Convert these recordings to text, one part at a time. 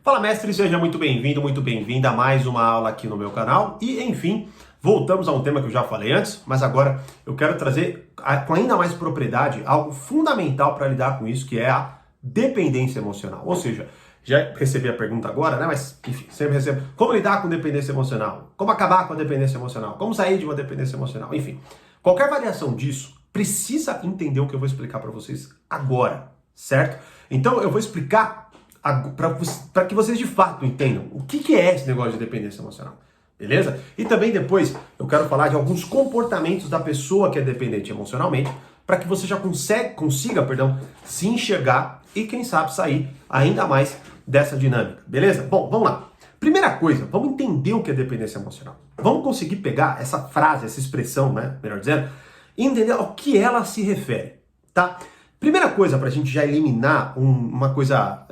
Fala, mestre, seja muito bem-vindo, muito bem-vinda a mais uma aula aqui no meu canal. E, enfim, voltamos a um tema que eu já falei antes, mas agora eu quero trazer com ainda mais propriedade algo fundamental para lidar com isso, que é a dependência emocional. Ou seja, já recebi a pergunta agora, né? Mas, enfim, sempre recebo. Como lidar com dependência emocional? Como acabar com a dependência emocional? Como sair de uma dependência emocional? Enfim, qualquer variação disso precisa entender o que eu vou explicar para vocês agora, certo? Então, eu vou explicar para que vocês de fato entendam o que é esse negócio de dependência emocional, beleza? E também depois eu quero falar de alguns comportamentos da pessoa que é dependente emocionalmente, para que você já consiga, se enxergar e quem sabe sair ainda mais dessa dinâmica, beleza? Bom, vamos lá. Primeira coisa, vamos entender o que é dependência emocional. Vamos conseguir pegar essa frase, essa expressão, né, melhor dizendo, e entender ao que ela se refere, tá? Primeira coisa para a gente já eliminar uma coisa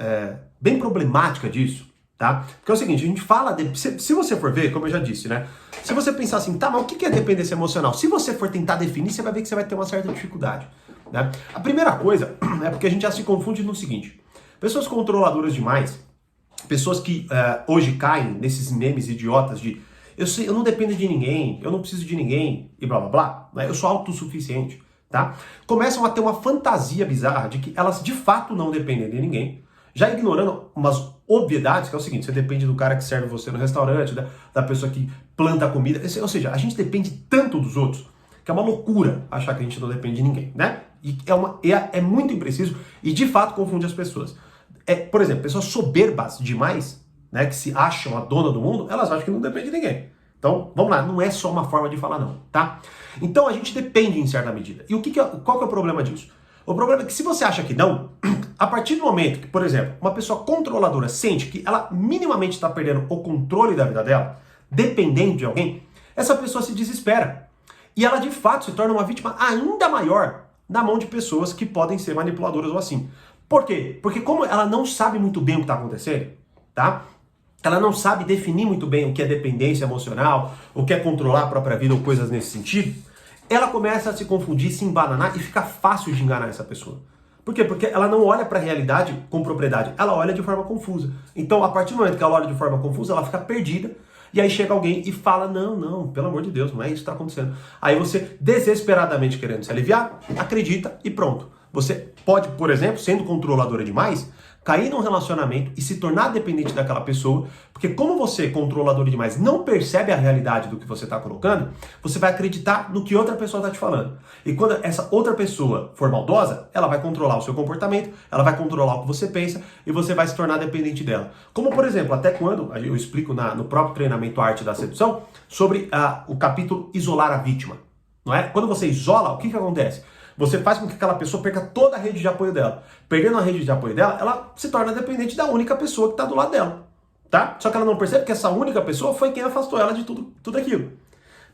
bem problemática disso, tá? Porque é o seguinte, a gente fala, se você for ver, como eu já disse, né? Se você pensar assim, tá, mas o que é dependência emocional? Se você for tentar definir, você vai ver que você vai ter uma certa dificuldade, né? A primeira coisa é porque a gente já se confunde no seguinte, pessoas controladoras demais, pessoas que hoje caem nesses memes idiotas de eu não dependo de ninguém, eu não preciso de ninguém e blá blá blá, né? Eu sou autossuficiente. Tá? Começam a ter uma fantasia bizarra de que elas de fato não dependem de ninguém, já ignorando umas obviedades, que é o seguinte, você depende do cara que serve você no restaurante, da pessoa que planta a comida, ou seja, a gente depende tanto dos outros, que é uma loucura achar que a gente não depende de ninguém, né? E é muito impreciso e de fato confunde as pessoas. Por exemplo, pessoas soberbas demais, né, que se acham a dona do mundo, elas acham que não depende de ninguém. Então, vamos lá, não é só uma forma de falar não, tá? Então, a gente depende em certa medida. E qual que é o problema disso? O problema é que se você acha que não, a partir do momento que, por exemplo, uma pessoa controladora sente que ela minimamente está perdendo o controle da vida dela, dependendo de alguém, essa pessoa se desespera. E ela, de fato, se torna uma vítima ainda maior na mão de pessoas que podem ser manipuladoras ou assim. Por quê? Porque como ela não sabe muito bem o que está acontecendo, tá? Ela não sabe definir muito bem o que é dependência emocional, o que é controlar a própria vida ou coisas nesse sentido, ela começa a se confundir, se embananar e fica fácil de enganar essa pessoa. Por quê? Porque ela não olha para a realidade com propriedade, ela olha de forma confusa. Então, a partir do momento que ela olha de forma confusa, ela fica perdida, e aí chega alguém e fala, não, pelo amor de Deus, não é isso que está acontecendo. Aí você, desesperadamente querendo se aliviar, acredita e pronto. Você pode, por exemplo, sendo controladora demais, cair num relacionamento e se tornar dependente daquela pessoa, porque como você, controlador demais, não percebe a realidade do que você está colocando, você vai acreditar no que outra pessoa está te falando. E quando essa outra pessoa for maldosa, ela vai controlar o seu comportamento, ela vai controlar o que você pensa e você vai se tornar dependente dela. Como, por exemplo, até quando, eu explico no próprio treinamento Arte da Sedução, sobre o capítulo Isolar a Vítima. Não é? Quando você isola, o que acontece? Você faz com que aquela pessoa perca toda a rede de apoio dela. Perdendo a rede de apoio dela, ela se torna dependente da única pessoa que está do lado dela. Tá? Só que ela não percebe que essa única pessoa foi quem afastou ela de tudo aquilo.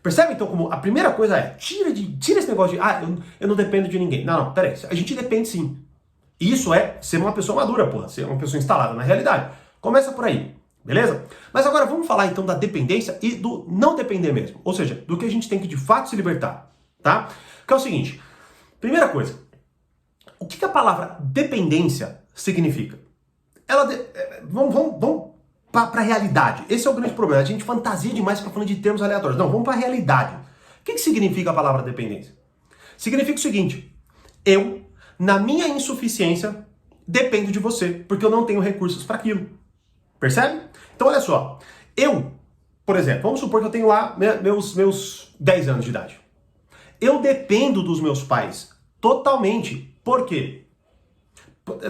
Percebe então como a primeira coisa é, tira esse negócio de, eu não dependo de ninguém. Não, peraí, a gente depende sim. E isso é ser uma pessoa madura, porra, ser uma pessoa instalada na realidade. Começa por aí, beleza? Mas agora vamos falar então da dependência e do não depender mesmo. Ou seja, do que a gente tem que de fato se libertar, tá? Que é o seguinte, primeira coisa, o que a palavra dependência significa? Vamos para a realidade. Esse é o grande problema. A gente fantasia demais para falando de termos aleatórios. Não, vamos para a realidade. O que significa a palavra dependência? Significa o seguinte, eu, na minha insuficiência, dependo de você, porque eu não tenho recursos para aquilo. Percebe? Então, olha só. Eu, por exemplo, vamos supor que eu tenho lá meus 10 anos de idade. Eu dependo dos meus pais totalmente. Por quê?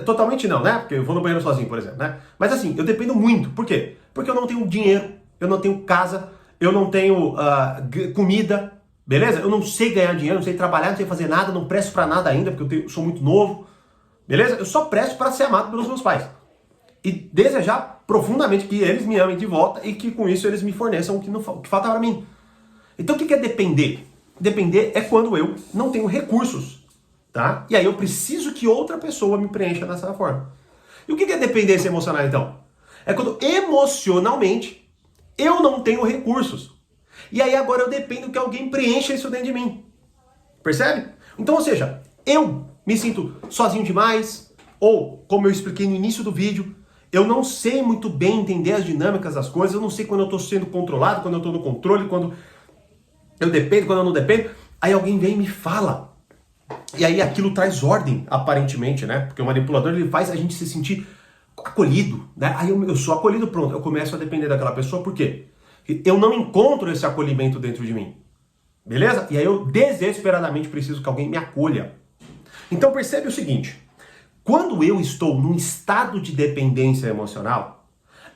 Totalmente não, né? Porque eu vou no banheiro sozinho, por exemplo, né? Mas assim, eu dependo muito. Por quê? Porque eu não tenho dinheiro, eu não tenho casa, eu não tenho comida, beleza? Eu não sei ganhar dinheiro, não sei trabalhar, não sei fazer nada, não presto pra nada ainda, porque eu sou muito novo, beleza? Eu só presto para ser amado pelos meus pais. E desejar profundamente que eles me amem de volta e que com isso eles me forneçam o que falta para mim. Então o que é depender? Depender é quando eu não tenho recursos, tá? E aí eu preciso que outra pessoa me preencha dessa forma. E o que é dependência emocional, então? É quando emocionalmente eu não tenho recursos. E aí agora eu dependo que alguém preencha isso dentro de mim. Percebe? Então, ou seja, eu me sinto sozinho demais, ou, como eu expliquei no início do vídeo, Eu não sei muito bem entender as dinâmicas das coisas, eu não sei quando eu estou sendo controlado, quando eu estou no controle, quando eu dependo, quando eu não dependo. Aí alguém vem e me fala. E aí aquilo traz ordem, aparentemente, né? Porque o manipulador, ele faz a gente se sentir acolhido, né? Aí eu sou acolhido, pronto, eu começo a depender daquela pessoa, por quê? Eu não encontro esse acolhimento dentro de mim, beleza? E aí eu desesperadamente preciso que alguém me acolha. Então percebe o seguinte, quando eu estou num estado de dependência emocional,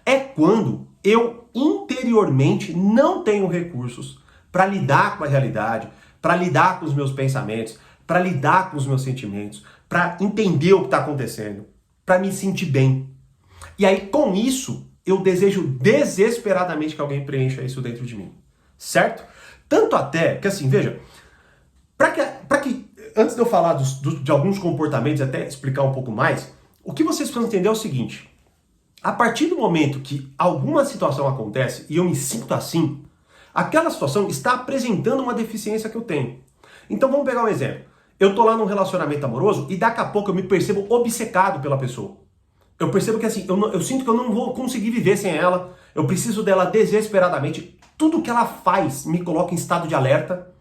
é quando eu interiormente não tenho recursos para lidar com a realidade, para lidar com os meus pensamentos, para lidar com os meus sentimentos, para entender o que está acontecendo, para me sentir bem. E aí, com isso, eu desejo desesperadamente que alguém preencha isso dentro de mim. Certo? Tanto até que, assim, veja, para que antes de eu falar de alguns comportamentos, até explicar um pouco mais, o que vocês precisam entender é o seguinte. A partir do momento que alguma situação acontece e eu me sinto assim, aquela situação está apresentando uma deficiência que eu tenho. Então vamos pegar um exemplo. Eu tô lá num relacionamento amoroso e daqui a pouco eu me percebo obcecado pela pessoa. Eu percebo que assim, eu sinto que eu não vou conseguir viver sem ela, eu preciso dela desesperadamente. Tudo que ela faz me coloca em estado de alerta.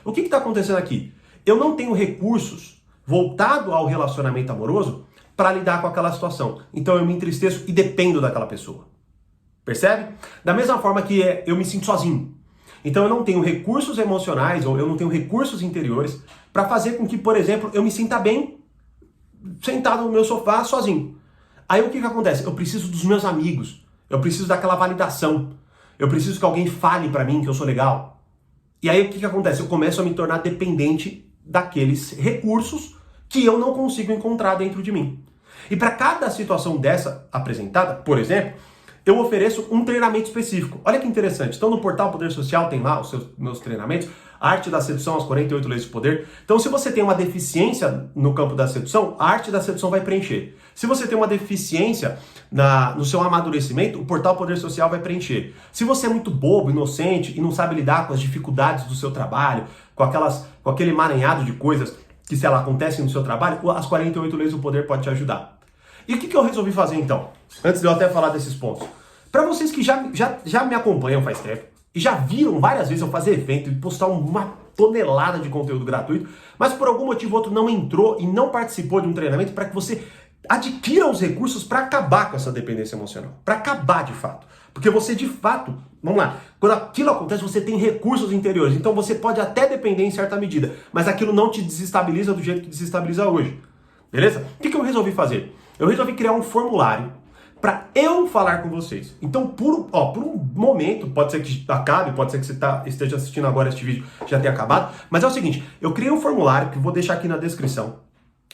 O que está acontecendo aqui? Eu não tenho recursos voltado ao relacionamento amoroso para lidar com aquela situação. Então eu me entristeço e dependo daquela pessoa. Percebe? Da mesma forma que eu me sinto sozinho. Então eu não tenho recursos emocionais ou eu não tenho recursos interiores para fazer com que, por exemplo, eu me sinta bem sentado no meu sofá sozinho. Aí o que acontece? Eu preciso dos meus amigos. Eu preciso daquela validação. Eu preciso que alguém fale para mim que eu sou legal. E aí o que acontece? Eu começo a me tornar dependente daqueles recursos que eu não consigo encontrar dentro de mim. E para cada situação dessa apresentada, por exemplo, eu ofereço um treinamento específico. Olha que interessante. Então no portal Poder Social tem lá os meus treinamentos, a arte da sedução, as 48 leis do poder. Então se você tem uma deficiência no campo da sedução, a arte da sedução vai preencher. Se você tem uma deficiência no seu amadurecimento, o portal Poder Social vai preencher. Se você é muito bobo, inocente e não sabe lidar com as dificuldades do seu trabalho, com aquele emaranhado de coisas que, sei lá, acontecem no seu trabalho, as 48 leis do poder pode te ajudar. E o que eu resolvi fazer então? Antes de eu até falar desses pontos. Para vocês que já me acompanham faz tempo e já viram várias vezes eu fazer evento e postar uma tonelada de conteúdo gratuito, mas por algum motivo ou outro não entrou e não participou de um treinamento para que você adquira os recursos para acabar com essa dependência emocional. Para acabar de fato. Porque você de fato, vamos lá, quando aquilo acontece você tem recursos interiores. Então você pode até depender em certa medida, mas aquilo não te desestabiliza do jeito que desestabiliza hoje. Beleza? O que eu resolvi fazer? Eu resolvi criar um formulário para eu falar com vocês. Então, por um momento, pode ser que acabe, pode ser que você esteja assistindo agora este vídeo já tenha acabado, mas é o seguinte, eu criei um formulário que eu vou deixar aqui na descrição,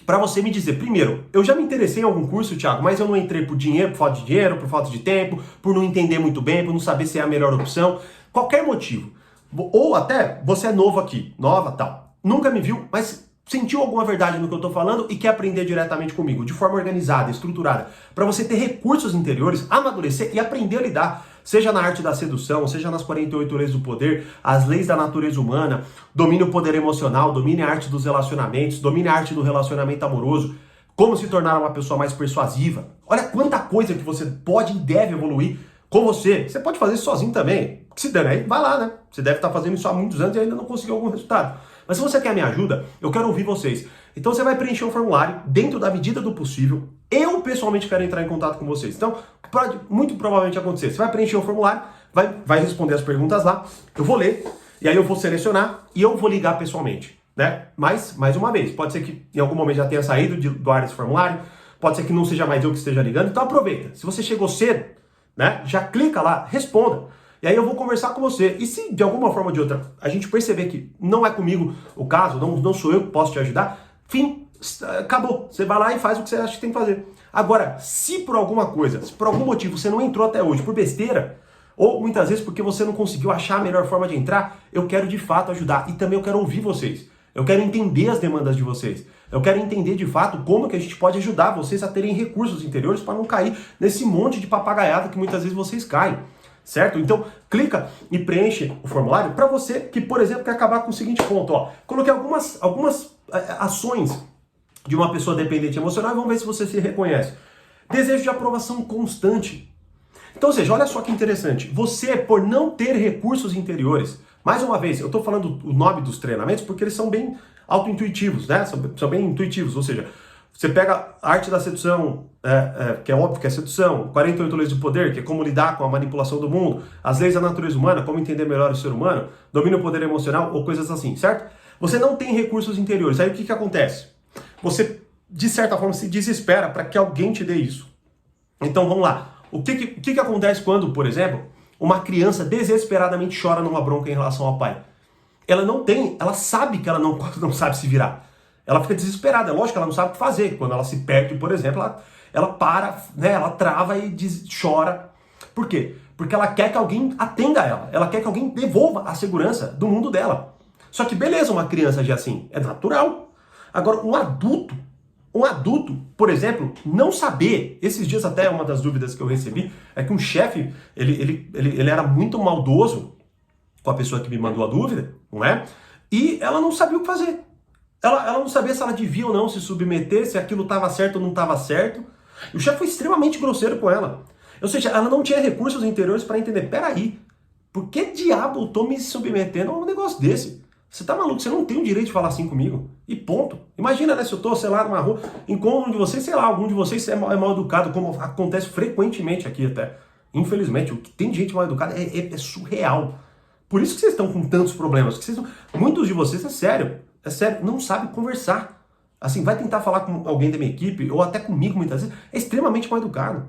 para você me dizer, primeiro, eu já me interessei em algum curso, Thiago, mas eu não entrei por dinheiro, por falta de dinheiro, por falta de tempo, por não entender muito bem, por não saber se é a melhor opção, qualquer motivo. Ou até, você é novo aqui, nova, tal, nunca me viu, mas sentiu alguma verdade no que eu estou falando e quer aprender diretamente comigo, de forma organizada, estruturada, para você ter recursos interiores, amadurecer e aprender a lidar, seja na arte da sedução, seja nas 48 leis do poder, as leis da natureza humana, domine o poder emocional, domine a arte dos relacionamentos, domine a arte do relacionamento amoroso, como se tornar uma pessoa mais persuasiva. Olha quanta coisa que você pode e deve evoluir com você. Você pode fazer isso sozinho também. Se der, aí vai lá, né? Você deve estar fazendo isso há muitos anos e ainda não conseguiu algum resultado. Mas se você quer minha ajuda, eu quero ouvir vocês. Então você vai preencher um formulário dentro da medida do possível. Eu pessoalmente quero entrar em contato com vocês. Então, pode muito provavelmente acontecer. Você vai preencher o formulário, vai responder as perguntas lá, eu vou ler, e aí eu vou selecionar e eu vou ligar pessoalmente, né? Mas, mais uma vez, pode ser que em algum momento já tenha saído do ar esse formulário, pode ser que não seja mais eu que esteja ligando, então aproveita. Se você chegou cedo, né, já clica lá, responda. E aí eu vou conversar com você. E se de alguma forma ou de outra a gente perceber que não é comigo o caso, não sou eu que posso te ajudar, fim, acabou. Você vai lá e faz o que você acha que tem que fazer. Agora, se por alguma coisa, se por algum motivo você não entrou até hoje por besteira, ou muitas vezes porque você não conseguiu achar a melhor forma de entrar, eu quero de fato ajudar. E também eu quero ouvir vocês. Eu quero entender as demandas de vocês. Eu quero entender de fato como que a gente pode ajudar vocês a terem recursos interiores para não cair nesse monte de papagaiada que muitas vezes vocês caem. Certo? Então, clica e preenche o formulário para você que, por exemplo, quer acabar com o seguinte ponto. Ó. Coloquei algumas ações de uma pessoa dependente emocional e vamos ver se você se reconhece. Desejo de aprovação constante. Então, ou seja, olha só que interessante. Você, por não ter recursos interiores, mais uma vez, eu estou falando o nome dos treinamentos porque eles são bem auto-intuitivos, né? São bem intuitivos, ou seja, você pega a arte da sedução, que é óbvio que é sedução, 48 leis do poder, que é como lidar com a manipulação do mundo, as leis da natureza humana, como entender melhor o ser humano, domínio do poder emocional ou coisas assim, certo? Você não tem recursos interiores. Aí o que acontece? Você, de certa forma, se desespera para que alguém te dê isso. Então vamos lá. O que acontece quando, por exemplo, uma criança desesperadamente chora numa bronca em relação ao pai? Ela sabe que ela não sabe se virar. Ela fica desesperada, é lógico que ela não sabe o que fazer. Quando ela se perde, por exemplo, ela para, né, ela trava e chora. Por quê? Porque ela quer que alguém atenda ela. Ela quer que alguém devolva a segurança do mundo dela. Só que beleza, uma criança agir assim, é natural. Agora, um adulto, por exemplo, não saber, esses dias até uma das dúvidas que eu recebi, é que um chefe, ele era muito maldoso com a pessoa que me mandou a dúvida, não é? E ela não sabia o que fazer. Ela não sabia se ela devia ou não se submeter, se aquilo estava certo ou não estava certo. E o chefe foi extremamente grosseiro com ela. Ou seja, ela não tinha recursos interiores para entender, peraí, por que diabo eu tô me submetendo a um negócio desse? Você tá maluco? Você não tem o direito de falar assim comigo. E ponto. Imagina, né, se eu tô, sei lá, numa rua, encontro um de vocês, sei lá, algum de vocês é mal educado, como acontece frequentemente aqui até. Infelizmente, o que tem de gente mal educada é surreal. Por isso que vocês estão com tantos problemas. Muitos de vocês, é sério, não sabem conversar. Assim, vai tentar falar com alguém da minha equipe, ou até comigo muitas vezes, é extremamente mal educado.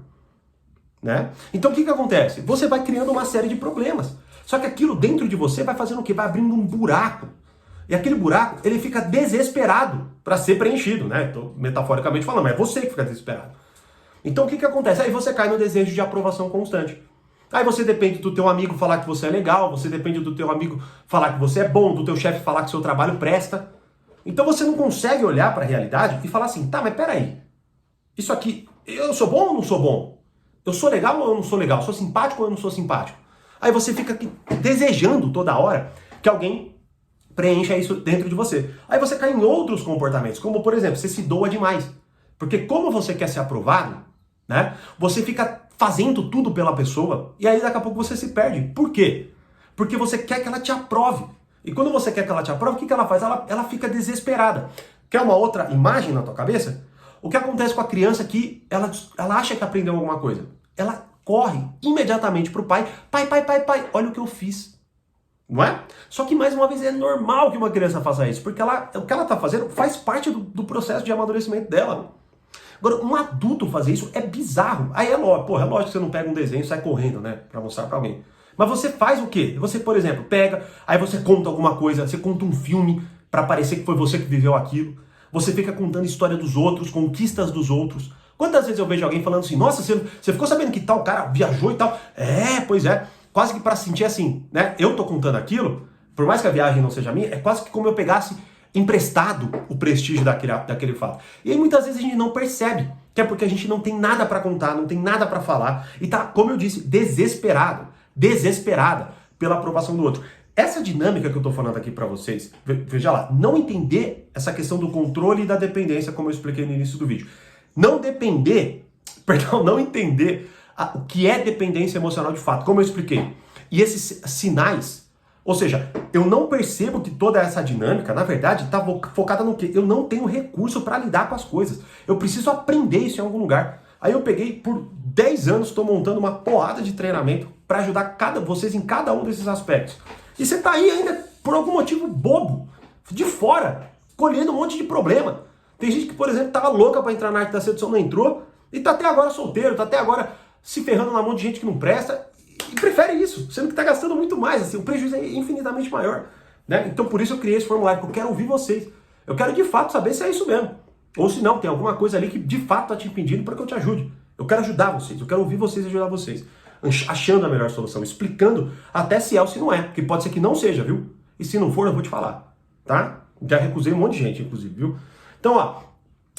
Né? Então o que acontece? Você vai criando uma série de problemas. Só que aquilo dentro de você vai fazendo o quê? Vai abrindo um buraco. E aquele buraco, ele fica desesperado para ser preenchido, né? Tô metaforicamente falando, mas é você que fica desesperado. Então o que acontece? Aí você cai no desejo de aprovação constante. Aí você depende do teu amigo falar que você é legal, você depende do teu amigo falar que você é bom, do teu chefe falar que o seu trabalho presta. Então você não consegue olhar para a realidade e falar assim, tá, mas peraí, isso aqui, eu sou bom ou não sou bom? Eu sou legal ou eu não sou legal? Sou simpático ou eu não sou simpático? Aí você fica aqui desejando toda hora que alguém preencha isso dentro de você. Aí você cai em outros comportamentos, como por exemplo, você se doa demais. Porque como você quer ser aprovado, né? Você fica fazendo tudo pela pessoa e aí daqui a pouco você se perde. Por quê? Porque você quer que ela te aprove. E quando você quer que ela te aprove, o que ela faz? Ela fica desesperada. Quer uma outra imagem na tua cabeça? O que acontece com a criança que ela acha que aprendeu alguma coisa? Ela corre imediatamente pro pai. Pai, olha o que eu fiz. Não é? Só que, mais uma vez, é normal que uma criança faça isso, porque o que ela tá fazendo faz parte do processo de amadurecimento dela. Agora, um adulto fazer isso é bizarro. Aí é lógico que você não pega um desenho e sai correndo, né? Pra mostrar pra alguém. Mas você faz o quê? Você, por exemplo, pega, aí você conta alguma coisa, você conta um filme pra parecer que foi você que viveu aquilo. Você fica contando história dos outros, conquistas dos outros. Quantas vezes eu vejo alguém falando assim, nossa, você ficou sabendo que tal cara viajou e tal? Pois é. Quase que pra sentir assim, né? Eu tô contando aquilo, por mais que a viagem não seja minha, é quase que como eu pegasse emprestado o prestígio daquele fato. E aí muitas vezes a gente não percebe, que é porque a gente não tem nada pra contar, não tem nada pra falar, e tá, como eu disse, desesperada pela aprovação do outro. Essa dinâmica que eu tô falando aqui pra vocês, veja lá, não entender essa questão do controle e da dependência, como eu expliquei no início do vídeo. Não entender o que é dependência emocional de fato, como eu expliquei. E esses sinais, ou seja, eu não percebo que toda essa dinâmica, na verdade, está focada no quê? Eu não tenho recurso para lidar com as coisas. Eu preciso aprender isso em algum lugar. Aí eu peguei, por 10 anos, estou montando uma porrada de treinamento para ajudar vocês em cada um desses aspectos. E você está aí ainda, por algum motivo bobo, de fora, colhendo um monte de problema. Tem gente que, por exemplo, estava louca para entrar na arte da sedução, não entrou, e está até agora solteiro, está até agora se ferrando na mão de gente que não presta, e prefere isso, sendo que está gastando muito mais, assim, o prejuízo é infinitamente maior. Né? Então por isso eu criei esse formulário, porque eu quero ouvir vocês. Eu quero de fato saber se é isso mesmo. Ou se não, tem alguma coisa ali que de fato está te impedindo para que eu te ajude. Eu quero ajudar vocês, eu quero ouvir vocês e ajudar vocês. Achando a melhor solução, explicando até se é ou se não é, porque pode ser que não seja, viu? E se não for, eu vou te falar, tá? Já recusei um monte de gente, inclusive, viu? Então, ó,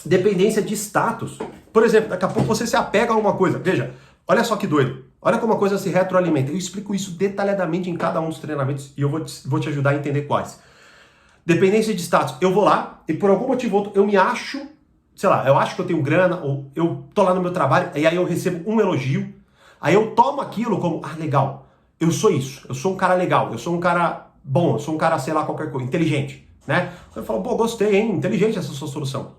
dependência de status. Por exemplo, daqui a pouco você se apega a uma coisa. Veja, olha só que doido. Olha como a coisa se retroalimenta. Eu explico isso detalhadamente em cada um dos treinamentos e eu vou te ajudar a entender quais. Dependência de status. Eu vou lá e por algum motivo ou outro eu me acho sei lá, eu acho que eu tenho grana, ou eu tô lá no meu trabalho, e aí eu recebo um elogio, aí eu tomo aquilo como, legal, eu sou isso, eu sou um cara legal, eu sou um cara bom, eu sou um cara, sei lá, qualquer coisa, inteligente, né? Eu falo, pô, gostei, hein, inteligente essa sua solução.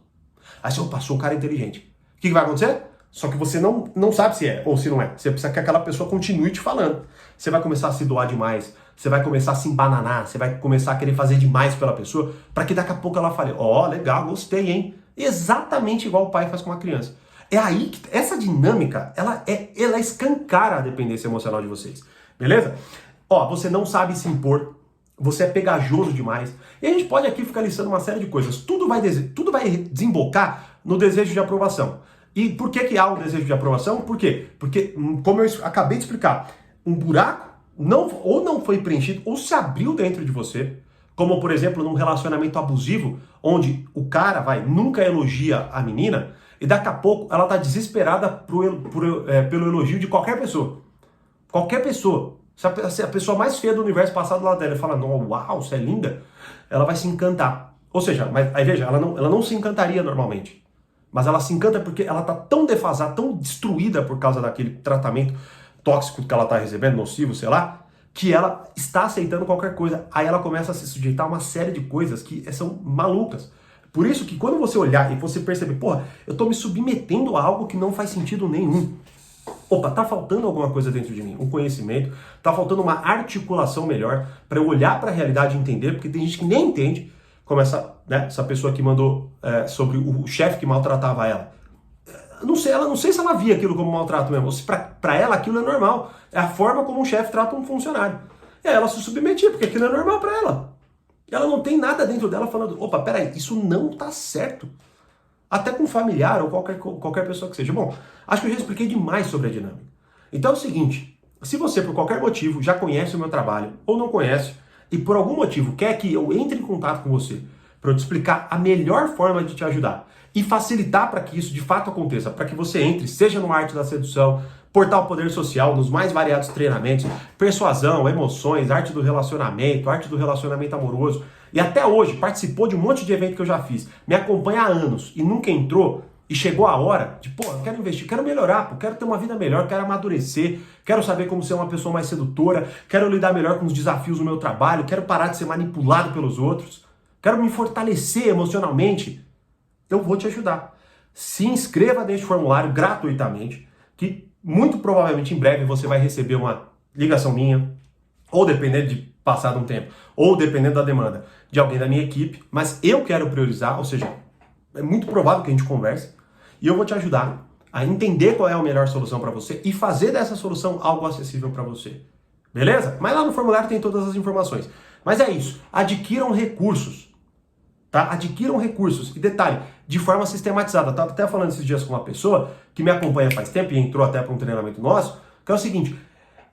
Aí você, opa, sou um cara inteligente. O que vai acontecer? Só que você não sabe se é ou se não é. Você precisa que aquela pessoa continue te falando. Você vai começar a se doar demais, você vai começar a se embananar, você vai começar a querer fazer demais pela pessoa, para que daqui a pouco ela fale, legal, gostei, hein? Exatamente igual o pai faz com uma criança. É aí que essa dinâmica, ela escancara a dependência emocional de vocês. Beleza? Você não sabe se impor, você é pegajoso demais. E a gente pode aqui ficar listando uma série de coisas. Tudo vai desembocar no desejo de aprovação. E por que há um desejo de aprovação? Por quê? Porque, como eu acabei de explicar, um buraco ou não foi preenchido, ou se abriu dentro de você, como, por exemplo, num relacionamento abusivo, onde o cara nunca elogia a menina, e daqui a pouco ela tá desesperada pelo elogio de qualquer pessoa. Qualquer pessoa. Se a pessoa mais feia do universo passar do lado dela e falar, uau, você é linda, ela vai se encantar. Ou seja, aí veja, ela não se encantaria normalmente. Mas ela se encanta porque ela tá tão defasada, tão destruída por causa daquele tratamento tóxico que ela tá recebendo, nocivo, sei lá, que ela está aceitando qualquer coisa. Aí ela começa a se sujeitar a uma série de coisas que são malucas. Por isso que quando você olhar e você perceber, eu tô me submetendo a algo que não faz sentido nenhum. Tá faltando alguma coisa dentro de mim, um conhecimento, tá faltando uma articulação melhor para eu olhar para a realidade e entender, porque tem gente que nem entende, como essa pessoa que mandou sobre o chefe que maltratava ela. Não sei se ela via aquilo como maltrato mesmo, ou se para ela aquilo é normal. É a forma como um chefe trata um funcionário. E aí ela se submetia, porque aquilo é normal para ela. Ela não tem nada dentro dela falando, peraí, isso não tá certo. Até com familiar ou qualquer pessoa que seja. Bom, acho que eu já expliquei demais sobre a dinâmica. Então é o seguinte, se você por qualquer motivo já conhece o meu trabalho ou não conhece e por algum motivo quer que eu entre em contato com você para eu te explicar a melhor forma de te ajudar e facilitar para que isso de fato aconteça, para que você entre, seja no Arte da Sedução, Portal Poder Social, nos mais variados treinamentos, persuasão, emoções, arte do relacionamento amoroso, e até hoje participou de um monte de evento que eu já fiz, me acompanha há anos e nunca entrou, e chegou a hora de, eu quero investir, quero melhorar, quero ter uma vida melhor, quero amadurecer, quero saber como ser uma pessoa mais sedutora, quero lidar melhor com os desafios do meu trabalho, quero parar de ser manipulado pelos outros, quero me fortalecer emocionalmente, eu vou te ajudar. Se inscreva neste formulário gratuitamente, que muito provavelmente em breve você vai receber uma ligação minha, ou dependendo de passado um tempo, ou dependendo da demanda de alguém da minha equipe, mas eu quero priorizar, ou seja, é muito provável que a gente converse, e eu vou te ajudar a entender qual é a melhor solução para você e fazer dessa solução algo acessível para você. Beleza? Mas lá no formulário tem todas as informações. Mas é isso, adquiram recursos. Tá? Adquiram recursos. E detalhe, de forma sistematizada. Estava até falando esses dias com uma pessoa que me acompanha faz tempo e entrou até para um treinamento nosso, que é o seguinte,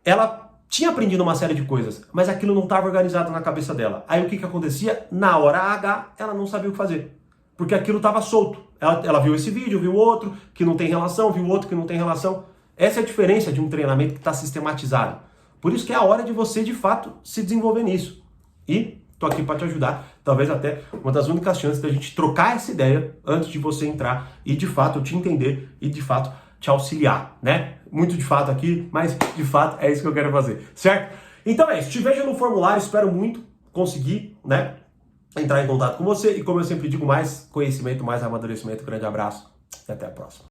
ela tinha aprendido uma série de coisas, mas aquilo não estava organizado na cabeça dela. Aí o que acontecia? Na hora H, ela não sabia o que fazer. Porque aquilo estava solto. Ela viu esse vídeo, viu outro que não tem relação, viu outro que não tem relação. Essa é a diferença de um treinamento que está sistematizado. Por isso que é a hora de você, de fato, se desenvolver nisso. E tô aqui para te ajudar, talvez até uma das únicas chances da gente trocar essa ideia antes de você entrar e de fato te entender e de fato te auxiliar, né? Muito de fato aqui, mas de fato é isso que eu quero fazer, certo? Então é isso, te vejo no formulário, espero muito conseguir, né, entrar em contato com você e como eu sempre digo, mais conhecimento, mais amadurecimento. Grande abraço e até a próxima.